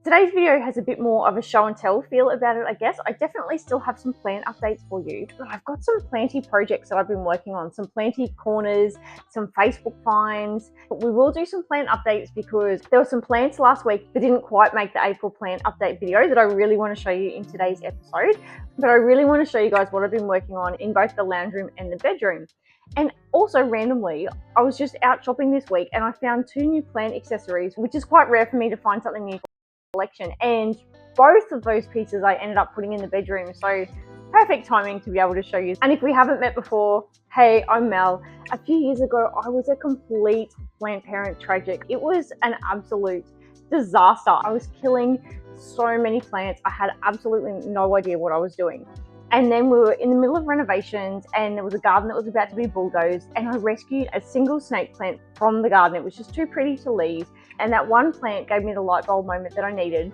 Today's video has a bit more of a show and tell feel about it, I guess. I definitely still have some plant updates for you, but I've got some Planty projects that I've been working on, some Planty corners, some Facebook finds. But we will do some plant updates because there were some plants last week that didn't quite make the April plant update video that I really want to show you in today's episode. But I really want to show you guys what I've been working on in both the lounge room and the bedroom. And also randomly, I was just out shopping this week and I found 2 new plant accessories, which is quite rare for me to find something new collection, and both of those pieces I ended up putting in the bedroom, so perfect timing to be able to show you. And if we haven't met before, hey, I'm Mel. A few years ago I was a complete plant parent tragic. It was an absolute disaster. I was killing so many plants. I had absolutely no idea what I was doing. And then we were in the middle of renovations and there was a garden that was about to be bulldozed, and I rescued a single snake plant from the garden. It was just too pretty to leave. And that one plant gave me the light bulb moment that I needed.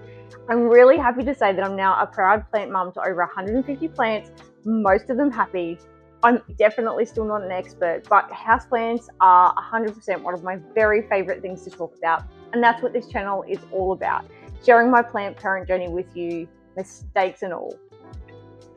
I'm really happy to say that I'm now a proud plant mum to over 150 plants, most of them happy. I'm definitely still not an expert, but houseplants are 100% one of my very favorite things to talk about. And that's what this channel is all about, sharing my plant parent journey with you, mistakes and all.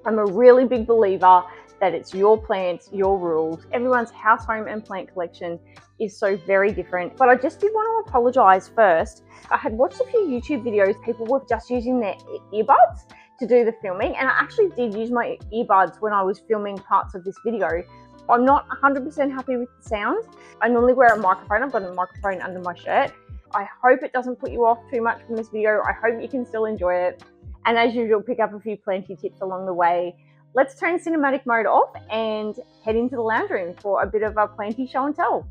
I'm a really big believer that it's your plants, your rules. Everyone's house, home and plant collection is so very different. But I just did want to apologize first. I had watched a few YouTube videos. People were just using their earbuds to do the filming, and I actually did use my earbuds when I was filming parts of this video. I'm not 100% happy with the sound. I normally wear a microphone. I've got a microphone under my shirt. I hope it doesn't put you off too much from this video. I hope you can still enjoy it. And as usual, pick up a few Planty tips along the way. Let's turn cinematic mode off and head into the lounge room for a bit of a Planty show and tell.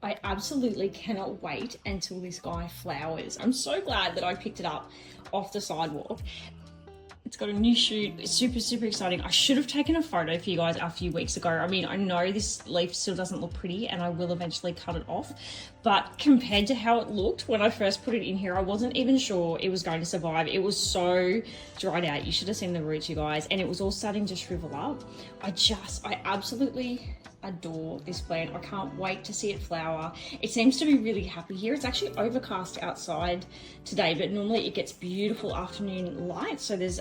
I absolutely cannot wait until this guy flowers. I'm so glad that I picked it up off the sidewalk. It's got a new shoot. It's super exciting. I should have taken a photo for you guys a few weeks ago. I mean, I know this leaf still doesn't look pretty and I will eventually cut it off, but compared to how it looked when I first put it in here, I wasn't even sure it was going to survive. It was so dried out. You should have seen the roots, you guys, and it was all starting to shrivel up. I absolutely adore this plant. I can't wait to see it flower. It seems to be really happy here. It's actually overcast outside today, but normally it gets beautiful afternoon light, so there's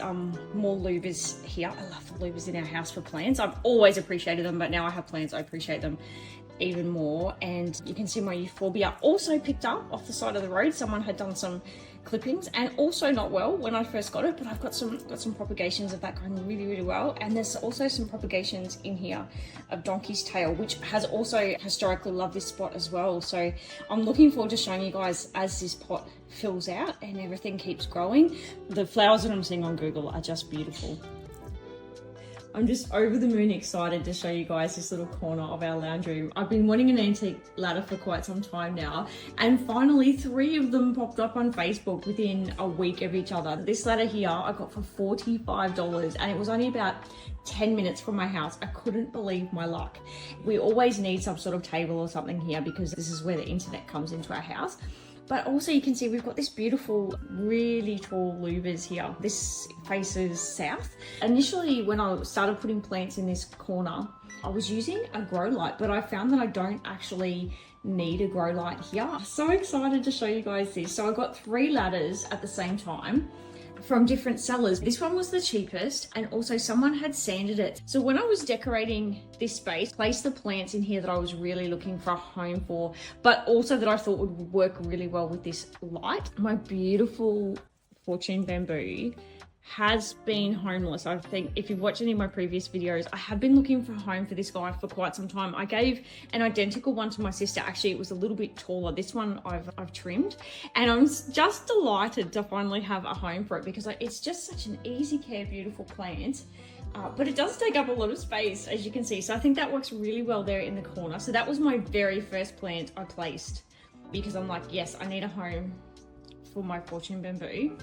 more louvers here. I love the louvers in our house for plants. I've always appreciated them, but now I have plants, I appreciate them even more. And you can see my euphorbia also picked up off the side of the road. Someone had done some clippings, and also not well when I first got it, but I've got some propagations of that going really well. And there's also some propagations in here of donkey's tail, which has also historically loved this spot as well. So I'm looking forward to showing you guys as this pot fills out and everything keeps growing. The flowers that I'm seeing on Google are just beautiful. I'm just over the moon excited to show you guys this little corner of our lounge room. I've been wanting an antique ladder for quite some time now, and finally 3 of them popped up on Facebook within a week of each other. This ladder here I got for $45, and it was only about 10 minutes from my house. I couldn't believe my luck. We always need some sort of table or something here because this is where the internet comes into our house. But also you can see we've got this beautiful, really tall louvers here. This faces south. Initially, when I started putting plants in this corner, I was using a grow light, but I found that I don't actually need a grow light here. So excited to show you guys this. So I got 3 ladders at the same time from different sellers. This one was the cheapest, and also someone had sanded it. So when I was decorating this space, placed the plants in here that I was really looking for a home for, but also that I thought would work really well with this light. My beautiful fortune bamboo has been homeless. I think if you've watched any of my previous videos, I have been looking for a home for this guy for quite some time. I gave an identical one to my sister. Actually, it was a little bit taller. This one I've trimmed, and I'm just delighted to finally have a home for it because it's just such an easy care, beautiful plant. But it does take up a lot of space, as you can see. So I think that works really well there in the corner. So that was my very first plant I placed because I'm like, yes, I need a home for my fortune bamboo.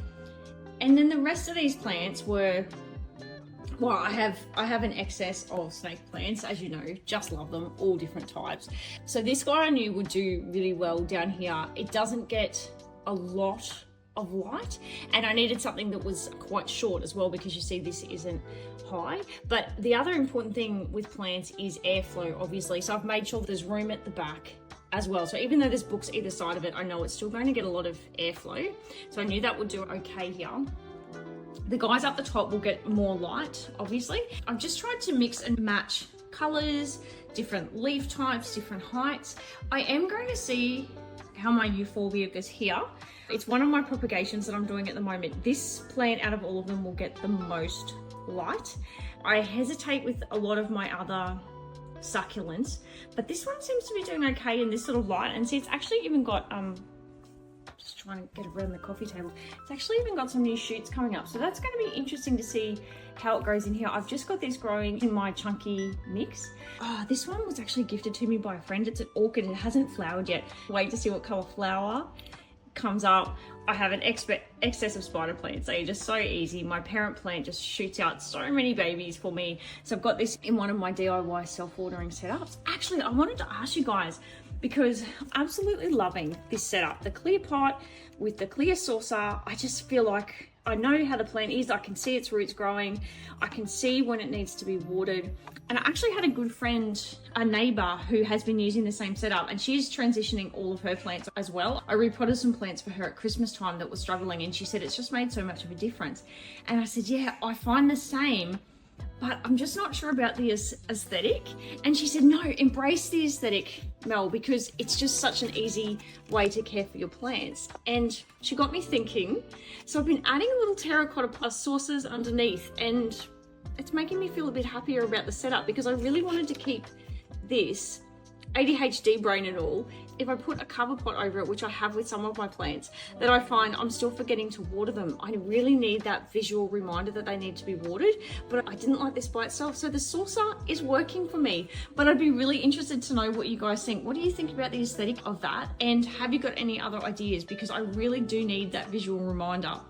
And then the rest of these plants were, well, I have an excess of snake plants, as you know, just love them, all different types. So this guy I knew would do really well down here. It doesn't get a lot of light, and I needed something that was quite short as well because you see this isn't high. But the other important thing with plants is airflow, obviously. So I've made sure there's room at the back as well. So even though there's books either side of it, I know it's still going to get a lot of airflow. So I knew that would do okay here. The guys up the top will get more light, obviously. I've just tried to mix and match colors, different leaf types, different heights. I am going to see how my euphorbia goes here. It's one of my propagations that I'm doing at the moment. This plant out of all of them will get the most light. I hesitate with a lot of my other succulents, but this one seems to be doing okay in this sort of light. And see, it's actually even got just trying to get around the coffee table, it's actually even got some new shoots coming up, so that's going to be interesting to see how it grows in here. I've just got this growing in my chunky mix. This one was actually gifted to me by a friend. It's an orchid, it hasn't flowered yet. Wait to see what color flower comes up. I have an excess of spider plants. They're just so easy. My parent plant just shoots out so many babies for me. So I've got this in one of my DIY self-watering setups. Actually, I wanted to ask you guys, because I'm absolutely loving this setup. The clear pot with the clear saucer, I just feel like I know how the plant is. I can see its roots growing. I can see when it needs to be watered. And I actually had a good friend, a neighbor, who has been using the same setup, and she's transitioning all of her plants as well. I repotted some plants for her at Christmas time that was struggling, and she said it's just made so much of a difference. And I said, yeah, I find the same, but I'm just not sure about the aesthetic. And she said, no, embrace the aesthetic, Mel, because it's just such an easy way to care for your plants. And she got me thinking. So I've been adding little terracotta saucers underneath, and it's making me feel a bit happier about the setup, because I really wanted to keep this AuDHD brain and all. If I put a cover pot over it, which I have with some of my plants, that I find I'm still forgetting to water them. I really need that visual reminder that they need to be watered, but I didn't like this by itself. So the saucer is working for me, but I'd be really interested to know what you guys think. What do you think about the aesthetic of that? And have you got any other ideas? Because I really do need that visual reminder.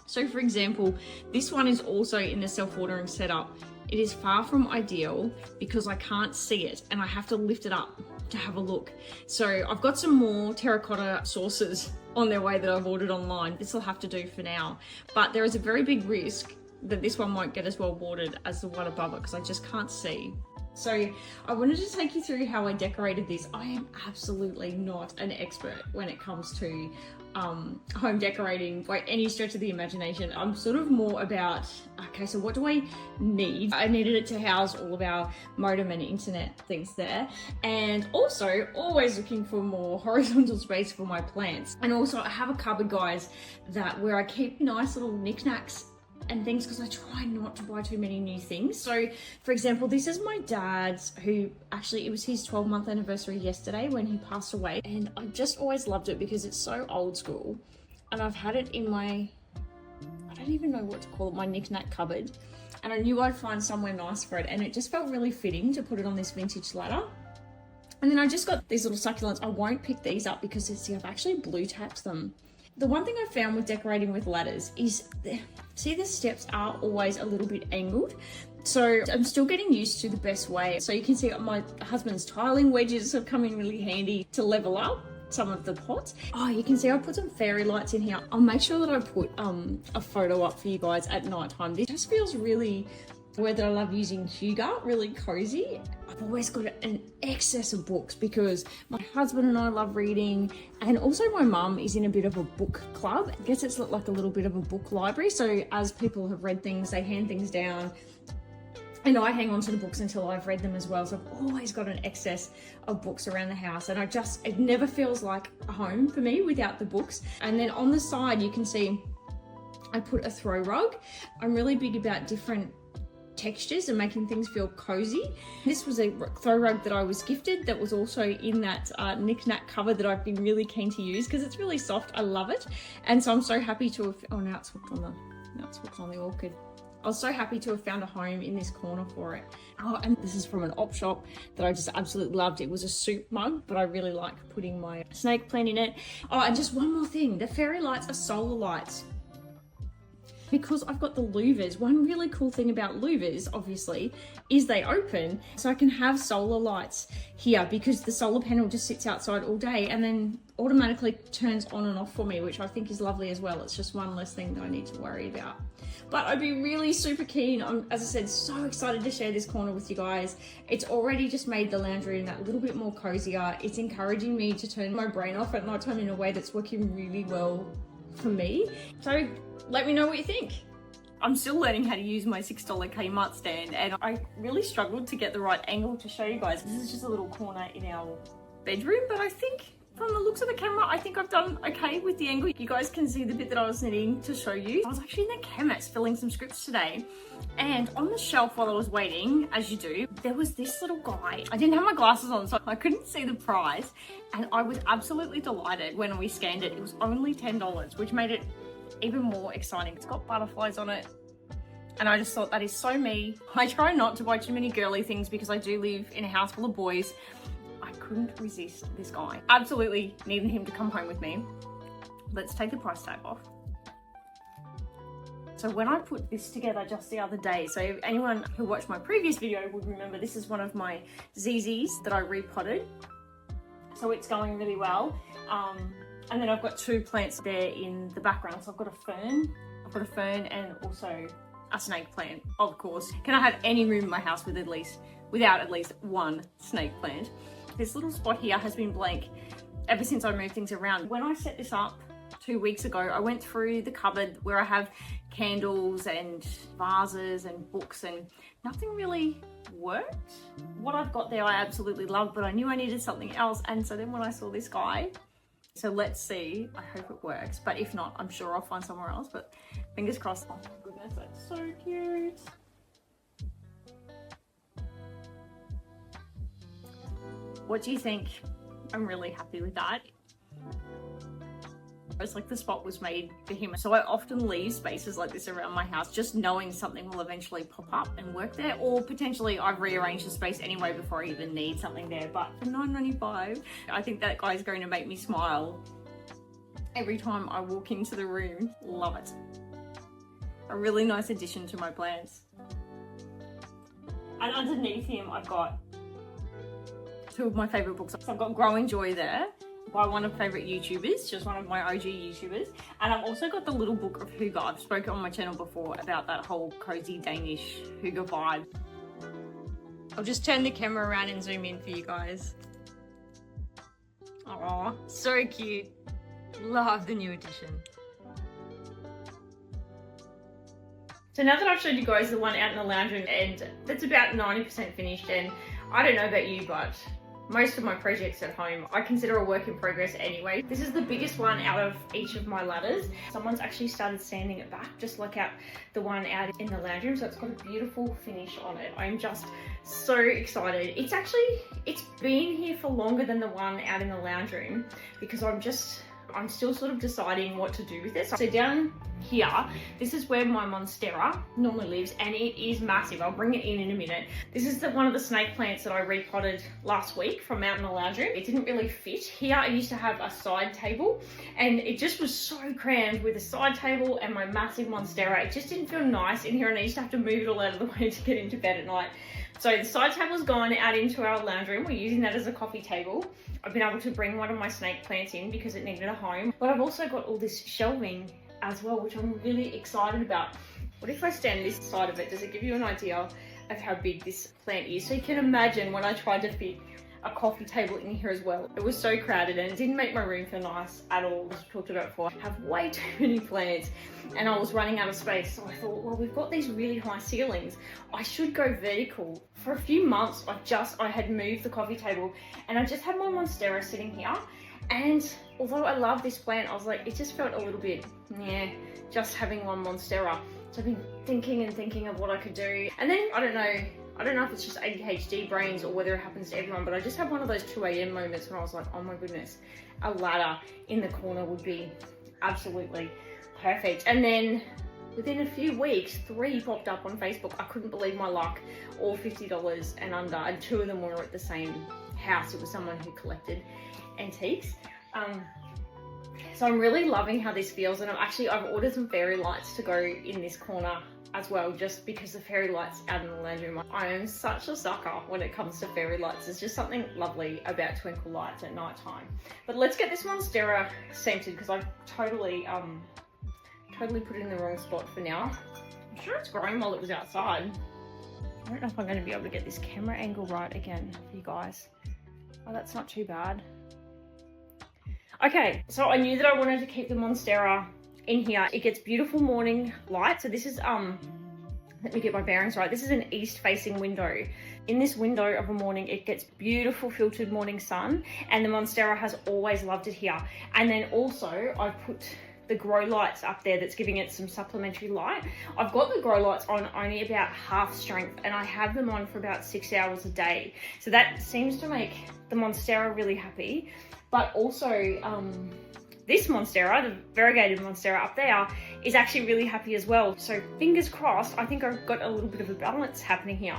So for example, this one is also in the self-watering setup. It is far from ideal because I can't see it and I have to lift it up to have a look. So I've got some more terracotta saucers on their way that I've ordered online. This will have to do for now, but there is a very big risk that this one won't get as well watered as the one above it because I just can't see. So I wanted to take you through how I decorated this. I am absolutely not an expert when it comes to home decorating by any stretch of the imagination. I'm sort of more about, okay, so what do I need? I needed it to house all of our modem and internet things there, and also always looking for more horizontal space for my plants. And also I have a cupboard, guys, where I keep nice little knickknacks and things, because I try not to buy too many new things. So for example, this is my dad's, who actually, it was his 12-month anniversary yesterday when he passed away, and I just always loved it because it's so old school, and I've had it in my, I don't even know what to call it, my knick-knack cupboard, and I knew I'd find somewhere nice for it, and it just felt really fitting to put it on this vintage ladder. And then I just got these little succulents. I won't pick these up because see, I've actually blue tapped them. The one thing I found with decorating with ladders is, see, the steps are always a little bit angled. So I'm still getting used to the best way. So you can see my husband's tiling wedges have come in really handy to level up some of the pots. Oh, you can see I put some fairy lights in here. I'll make sure that I put a photo up for you guys at night time. This just feels really, whether I love using Huga, really cozy. I've always got an excess of books because my husband and I love reading, and also my mum is in a bit of a book club. I guess it's like a little bit of a book library. So as people have read things, they hand things down, and I hang on to the books until I've read them as well. So I've always got an excess of books around the house, and it never feels like a home for me without the books. And then on the side, you can see I put a throw rug. I'm really big about different textures and making things feel cozy. This was a throw rug that I was gifted that was also in that knick-knack cover that I've been really keen to use because it's really soft. I love it. And so I'm so happy to have, oh, now it's hooked on the orchid. I was so happy to have found a home in this corner for it. Oh, and this is from an op shop that I just absolutely loved. It was a soup mug, but I really like putting my snake plant in it. Oh, and just one more thing. The fairy lights are solar lights. because I've got the louvers. One really cool thing about louvers, obviously, is they open, so I can have solar lights here because the solar panel just sits outside all day and then automatically turns on and off for me, which I think is lovely as well. It's just one less thing that I need to worry about. But I'd be really super keen. I'm, as I said, so excited to share this corner with you guys. It's already just made the lounge room that little bit more cozier. It's encouraging me to turn my brain off at night time in a way that's working really well for me. So let me know what you think. I'm still learning how to use my $6 Kmart stand, and I really struggled to get the right angle to show you guys. This is just a little corner in our bedroom, but I think from the looks of the camera, I think I've done okay with the angle. You guys can see the bit that I was needing to show you. I was actually in the chemist filling some scripts today, and on the shelf while I was waiting, as you do, there was this little guy. I didn't have my glasses on, so I couldn't see the price, and I was absolutely delighted when we scanned it. It was only $10, which made it even more exciting. It's got butterflies on it, and I just thought that is so me. I try not to buy too many girly things because I do live in a house full of boys. I couldn't resist this guy. Absolutely needed him to come home with me. Let's take the price tag off. So when I put this together just the other day, so anyone who watched my previous video would remember this is one of my ZZs that I repotted. So it's going really well. And then I've got two plants there in the background. So I've got a fern and also a snake plant, of course. Can I have any room in my house without at least one snake plant? This little spot here has been blank ever since I moved things around. When I set this up 2 weeks ago, I went through the cupboard where I have candles and vases and books, and nothing really worked. What I've got there I absolutely love, but I knew I needed something else. And so then when I saw this guy, so let's see, I hope it works, but if not, I'm sure I'll find somewhere else, but fingers crossed. Oh my goodness, that's so cute. What do you think? I'm really happy with that. It's like the spot was made for him. So I often leave spaces like this around my house, just knowing something will eventually pop up and work there, or potentially I've rearranged the space anyway before I even need something there. But for $9.95, I think that guy's going to make me smile every time I walk into the room. Love it. A really nice addition to my plants. And underneath him, I've got two of my favorite books. So I've got Growing Joy there by one of my favorite YouTubers, just one of my OG YouTubers. And I've also got the little book of Hygge. I've spoken on my channel before about that whole cozy Danish Hygge vibe. I'll just turn the camera around and zoom in for you guys. Aw, so cute. Love the new addition. So now that I've showed you guys the one out in the lounge room, and that's about 90% finished, and I don't know about you, but most of my projects at home I consider a work in progress anyway. This is the biggest one out of each of my ladders. Someone's actually started sanding it back, just like out the one out in the lounge room, so it's got a beautiful finish on it. I'm just so excited. It's been here for longer than the one out in the lounge room because I'm still sort of deciding what to do with this. So down here, this is where my Monstera normally lives, and it is massive. I'll bring it in a minute. This is one of the snake plants that I repotted last week from out in the lounge room. It didn't really fit. Here I used to have a side table, and it just was so crammed with a side table and my massive Monstera. It just didn't feel nice in here, and I used to have to move it all out of the way to get into bed at night. So the side table's gone out into our lounge room. We're using that as a coffee table. I've been able to bring one of my snake plants in because it needed a home. But I've also got all this shelving as well, which I'm really excited about. What if I stand this side of it? Does it give you an idea of how big this plant is? So you can imagine when I tried to fit a coffee table in here as well. It was so crowded and it didn't make my room feel nice at all. As we talked about before, I have way too many plants and I was running out of space. So I thought, well, we've got these really high ceilings. I should go vertical. For a few months, I had moved the coffee table and I just had my Monstera sitting here. And although I love this plant, I was like, it just felt a little bit, just having one Monstera. So I've been thinking of what I could do. And then, I don't know if it's just AuDHD brains or whether it happens to everyone, but I just had one of those 2 a.m. moments when I was like, oh my goodness, a ladder in the corner would be absolutely perfect. And then within a few weeks, 3 popped up on Facebook. I couldn't believe my luck, all $50 and under, and 2 of them were at the same house. It was someone who collected antiques. So I'm really loving how this feels, and I've ordered some fairy lights to go in this corner as well, just because the fairy lights out in the lounge room. I am such a sucker when it comes to fairy lights. There's just something lovely about twinkle lights at night time. But let's get this Monstera scented, because I've totally put it in the wrong spot for now. I'm sure it's growing while it was outside. I don't know if I'm going to be able to get this camera angle right again for you guys. Oh, that's not too bad. Okay, so I knew that I wanted to keep the Monstera in here. It gets beautiful morning light. So this is, let me get my bearings right. This is an east facing window. In this window of a morning, it gets beautiful filtered morning sun, and the Monstera has always loved it here. And then also I've put the grow lights up there that's giving it some supplementary light. I've got the grow lights on only about half strength, and I have them on for about 6 hours a day. So that seems to make the Monstera really happy. But also this Monstera, the variegated Monstera up there, is actually really happy as well. So fingers crossed, I think I've got a little bit of a balance happening here.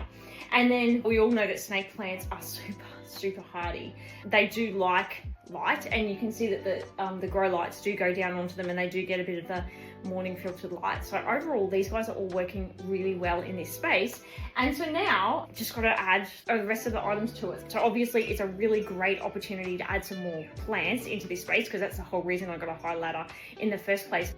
And then we all know that snake plants are super hardy. They do like light, and you can see that the grow lights do go down onto them, and they do get a bit of the morning filtered light. So overall, these guys are all working really well in this space. And so now just got to add the rest of the items to it. So obviously it's a really great opportunity to add some more plants into this space, because that's the whole reason I got a high ladder in the first place.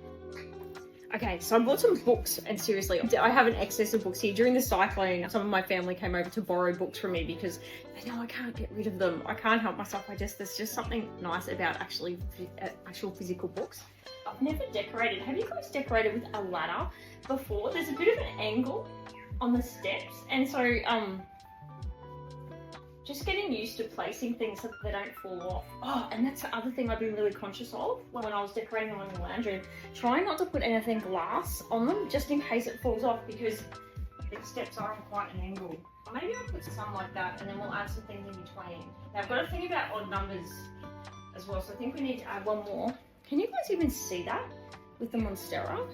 Okay, so I bought some books, and seriously, I have an excess of books here. During the cyclone, some of my family came over to borrow books from me because they know I can't get rid of them. I can't help myself. There's just something nice about actual physical books. I've never decorated. Have you guys decorated with a ladder before? There's a bit of an angle on the steps, and so just getting used to placing things so that they don't fall off. Oh, and that's the other thing I've been really conscious of when I was decorating them in the lounge room. Trying not to put anything glass on them, just in case it falls off, because the steps are on quite an angle. Maybe I'll put some like that, and then we'll add some things in between. Now I've got to think about odd numbers as well, so I think we need to add one more. Can you guys even see that with the Monstera?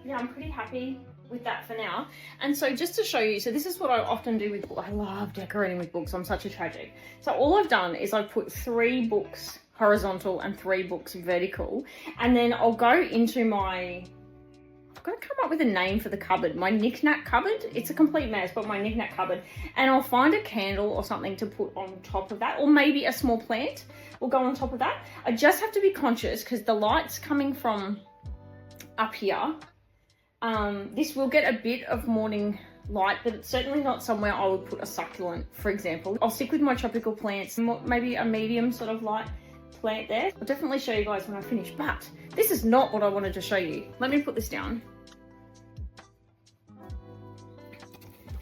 Yeah, I'm pretty happy with that for now. And so just to show you, so this is what I often do with, I love decorating with books. I'm such a tragic. So all I've done is I've put 3 books horizontal and 3 books vertical, and then I'll go into my, I've got to come up with a name for the cupboard, my knick-knack cupboard. It's a complete mess, but my knick-knack cupboard, and I'll find a candle or something to put on top of that, or maybe a small plant will go on top of that. I just have to be conscious, because the light's coming from up here. This will get a bit of morning light, but it's certainly not somewhere I would put a succulent, for example. I'll stick with my tropical plants, maybe a medium sort of light plant there. I'll definitely show you guys when I finish, but this is not what I wanted to show you. Let me put this down.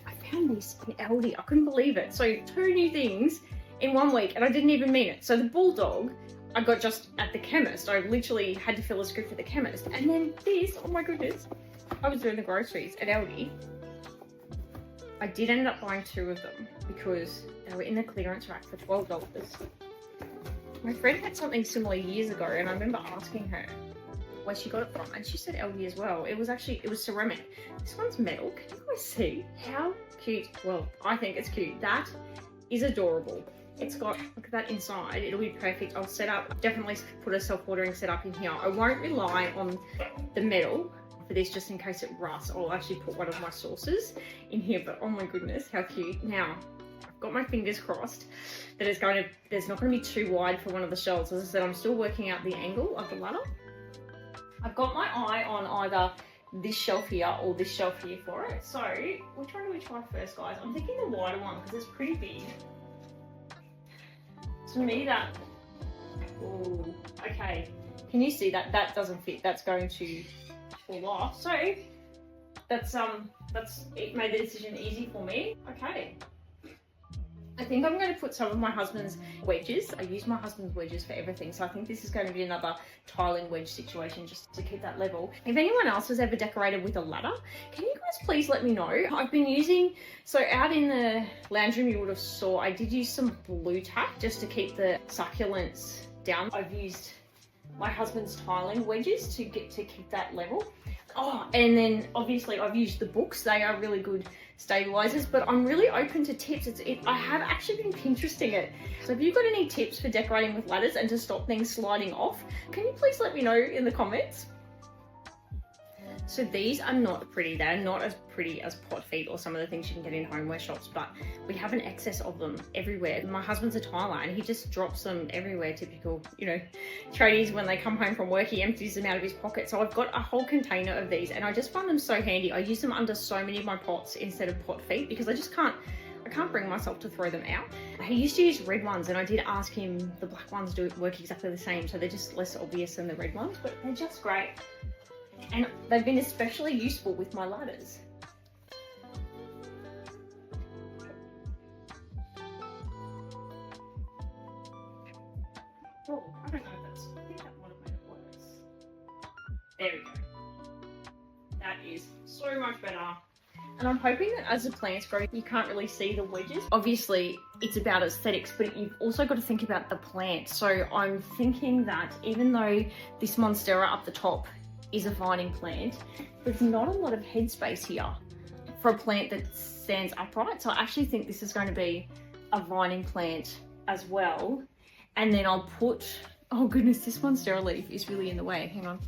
I found this in Aldi. I couldn't believe it. So 2 new things in 1 week, and I didn't even mean it. So the bulldog I got just at the chemist. I literally had to fill a script for the chemist. And then this, oh my goodness, I was doing the groceries at Aldi. I did end up buying 2 of them because they were in the clearance rack for $12. My friend had something similar years ago, and I remember asking her where she got it from, and she said Aldi as well. It was ceramic. This one's metal. Can you guys see how cute? Well, I think it's cute. That is adorable. It's got, look at that inside. It'll be perfect. I'll set up, definitely put a self-watering setup in here. I won't rely on the metal for this, just in case it rusts. I'll actually put one of my sauces in here, but oh my goodness, how cute. Now, I've got my fingers crossed that there's not going to be too wide for one of the shelves. As I said, I'm still working out the angle of the ladder. I've got my eye on either this shelf here or this shelf here for it. So, which one do we try first, guys? I'm thinking the wider one because it's pretty big. To me, that, oh, okay. Can you see that? That doesn't fit. That's going to fall off. So it made the decision easy for me. Okay. I think I'm going to put some of my husband's wedges. I use my husband's wedges for everything, so I think this is going to be another tiling wedge situation just to keep that level. If anyone else has ever decorated with a ladder, can you guys please let me know? I've been using, so out in the lounge room you would have saw, I did use some blue tack just to keep the succulents down. I've used my husband's tiling wedges to keep that level. Oh, and then obviously I've used the books. They are really good stabilizers, but I'm really open to tips. I have actually been Pinteresting it. So if you've got any tips for decorating with ladders and to stop things sliding off, can you please let me know in the comments? So these are not pretty. They're not as pretty as pot feet or some of the things you can get in homeware shops, but we have an excess of them everywhere. My husband's a tiler and he just drops them everywhere. Typical, you know, tradies, when they come home from work, he empties them out of his pocket. So I've got a whole container of these and I just find them so handy. I use them under so many of my pots instead of pot feet because I can't bring myself to throw them out. He used to use red ones and I did ask him, the black ones do work exactly the same, so they're just less obvious than the red ones, but they're just great. And they've been especially useful with my ladders. Oh, I don't know if that's, I think that might have made it worse. There we go. That is so much better. And I'm hoping that as the plants grow, you can't really see the wedges. Obviously, it's about aesthetics, but you've also got to think about the plant. So I'm thinking that even though this Monstera up the top is a vining plant, there's not a lot of headspace here for a plant that stands upright. So I actually think this is going to be a vining plant as well. And then I'll put, oh goodness, this Monstera leaf is really in the way, hang on.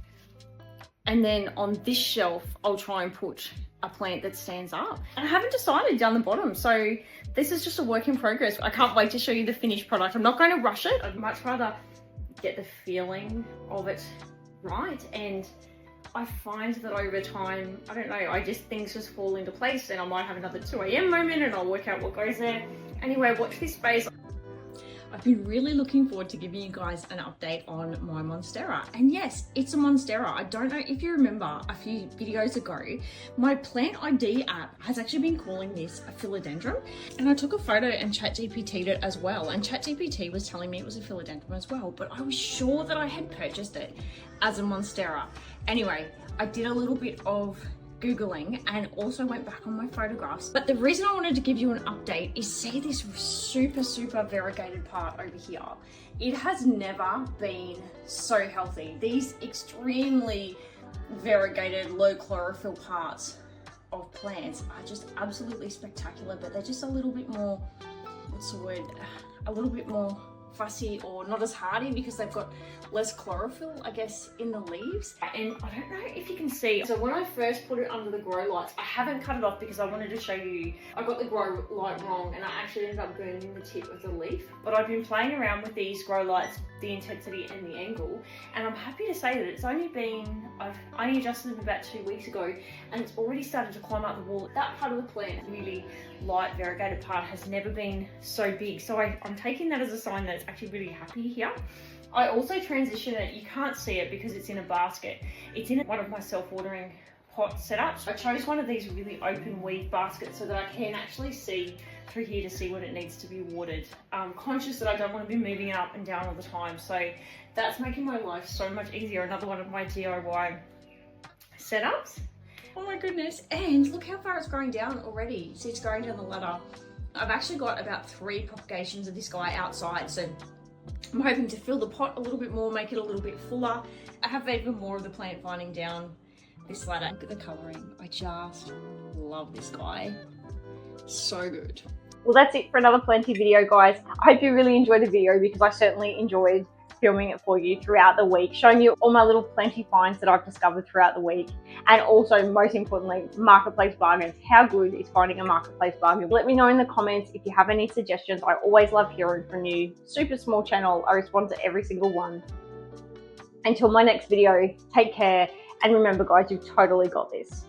And then on this shelf, I'll try and put a plant that stands up. And I haven't decided down the bottom, so this is just a work in progress. I can't wait to show you the finished product. I'm not going to rush it. I'd much rather get the feeling of it right, and I find that over time, I don't know, things just fall into place, and I might have another 2 AM moment and I'll work out what goes there. Anyway, watch this space. I've been really looking forward to giving you guys an update on my Monstera. And yes, it's a Monstera. I don't know if you remember a few videos ago, my Plant ID app has actually been calling this a philodendron. And I took a photo and ChatGPT'd it as well. And ChatGPT was telling me it was a philodendron as well, but I was sure that I had purchased it as a Monstera. Anyway, I did a little bit of Googling and also went back on my photographs. But the reason I wanted to give you an update is see this super variegated part over here. It has never been so healthy. These extremely variegated low chlorophyll parts of plants are just absolutely spectacular, but they're just a little bit more, what's the word, a little bit more fussy or not as hardy because they've got less chlorophyll, I guess, in the leaves. And I don't know if you can see, so when I first put it under the grow lights, I haven't cut it off because I wanted to show you, I got the grow light wrong and I actually ended up burning the tip of the leaf. But I've been playing around with these grow lights, the intensity and the angle, and I'm happy to say that it's only been, I only adjusted them about 2 weeks ago and it's already started to climb up the wall. That part of the plant, really light variegated part, has never been so big. So I'm taking that as a sign that it's actually really happy here. I also transition it, you can't see it because it's in a basket. It's in one of my self-watering pot setups. I chose one of these really open weed baskets so that I can actually see through here to see when it needs to be watered. I'm conscious that I don't want to be moving it up and down all the time, so that's making my life so much easier. Another one of my DIY setups. Oh my goodness, and look how far it's growing down already. See, it's growing down the ladder. I've actually got about 3 propagations of this guy outside, so I'm hoping to fill the pot a little bit more, make it a little bit fuller. I have even more of the plant vining down this ladder. Look at the colouring. I just love this guy. So good. Well, that's it for another Planty video, guys. I hope you really enjoyed the video because I certainly enjoyed filming it for you throughout the week, showing you all my little Planty finds that I've discovered throughout the week, and also, most importantly, marketplace bargains. How good is finding a marketplace bargain? Let me know in the comments if you have any suggestions. I always love hearing from you. Super small channel. I respond to every single one. Until my next video, take care, and remember, guys, you've totally got this.